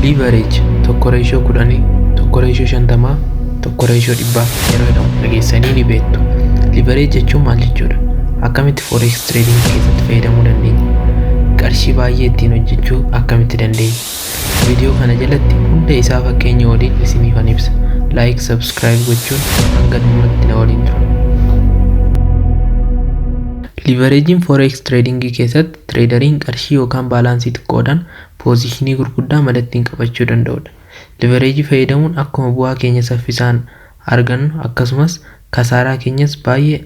Leverage tokko ratio 10, tokko ratio 50, tokko ratio 100 yeroo jedhamu dhageessanii ni beektu. Leverage jechuun maal jechuudha? Akkamitti forex trading keessatti fayyadamuu dandeenya? Qarshii baay'ee ittiin hojjechuu akkamitti dandeenya? Viidiyoo kana jalatti hunda isaa fakkeenya waliin isiniifan ibsa. Like, subscribe gochuun hanga dhumaatti na waliin tura. Leveraging forex trading keessatti traderiin qarshii yookaan baalaansii xiqqoodhaan poozishinii gurguddaa madattiin qabachuu danda'udha. Leverage fayyadamuun akkuma bu'aa keenya saffisaan argannu akkasumas kasaaraa keenyas baay'ee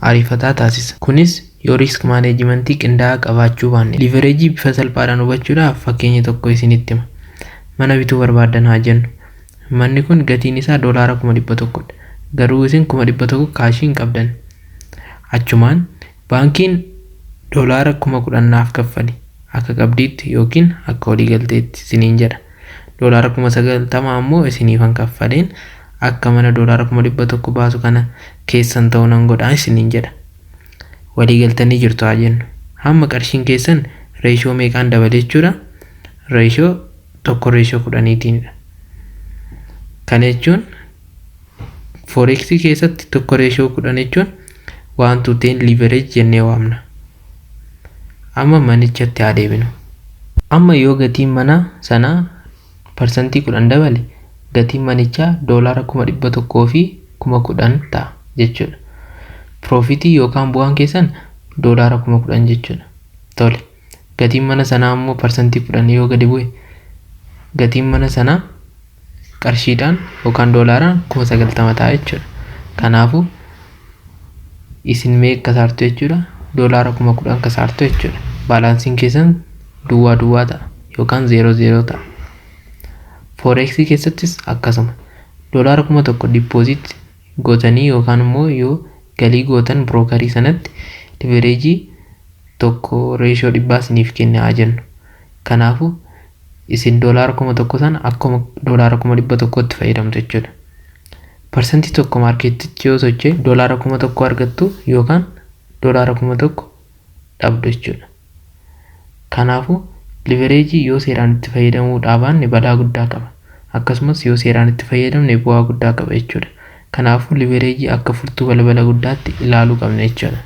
ariifataa taasisa. Kunis yoo risk maaneejmentii qindaa'aa qabaachuu baanne. Leverage bifa salphaadhaan hubachuudhaaf fakkeenya tokko isinitti hima. Mana bituu barbaaddan haa jennu. Manni kun gatiin isaa $100,000 dha. Garuu isin $100,000 kaashii hin qabdan. Achumaan baankiin $10,000 naaf kaffali akka qabdiitti yookiin akka waliigalteetti isiniin jedha. $90,000 ammoo isiniifan kaffaleen akka mana $100,000 baasu kana keessan ta'uu nan godhaa isiniin jedha. Waliigaltanii jirtu haa jennu. Hamma qarshiin keessan reeshoo meeqaan dabale jechuudha? Reeshoo 1:10 dha. Kana jechuun forex keessatti 1:10 jechuun 1:10 leverage jennee waamna. Amma manichatti haa deebinu. Amma yoo gatiin mana sanaa parsantii 10 dabale gatiin manichaa $100,000 fi 10,000 ta'a jechuudha. Profitii yookaan bu'aan keessan $10,000 jechuudha. Tole. Gatiin mana sanaa ammoo parsantii 10 yoo gadi bu'e gatiin mana sanaa qarshiidhaan yookaan doolaaraan 90,000 ta'a jechuudha. Kanaafuu isin meeqa kasaartu jechuudha? $10,000 kasaartu jechuudha. Baalaansiin keessan duwwaa ta'a yookaan 0 ta'a. Forex keessattis akkasuma $100,000 deposit gootanii yookaan immoo yoo galii gootan brookerii sanatti leverage tokko ratio 100 isiniif kenne haa jennu. Kanaafuu isin $100,000 sana akkuma $100,000 tti fayyadamtu jechuudha. Parsantii tokko maarkeetichi yoo socho'e $100,000 argattu yookaan $100,000 dhabdu jechuudha. Kanaafuu leverage yoo seeraan itti fayyadamuu dhaabne balaa guddaa qaba. Akkasumas yoo seeraan itti fayyadamne bu'aa guddaa qaba jechuudha. Kanaafuu leverage akka furtuu balbala guddaatti ilaaluu qabna jechuudha.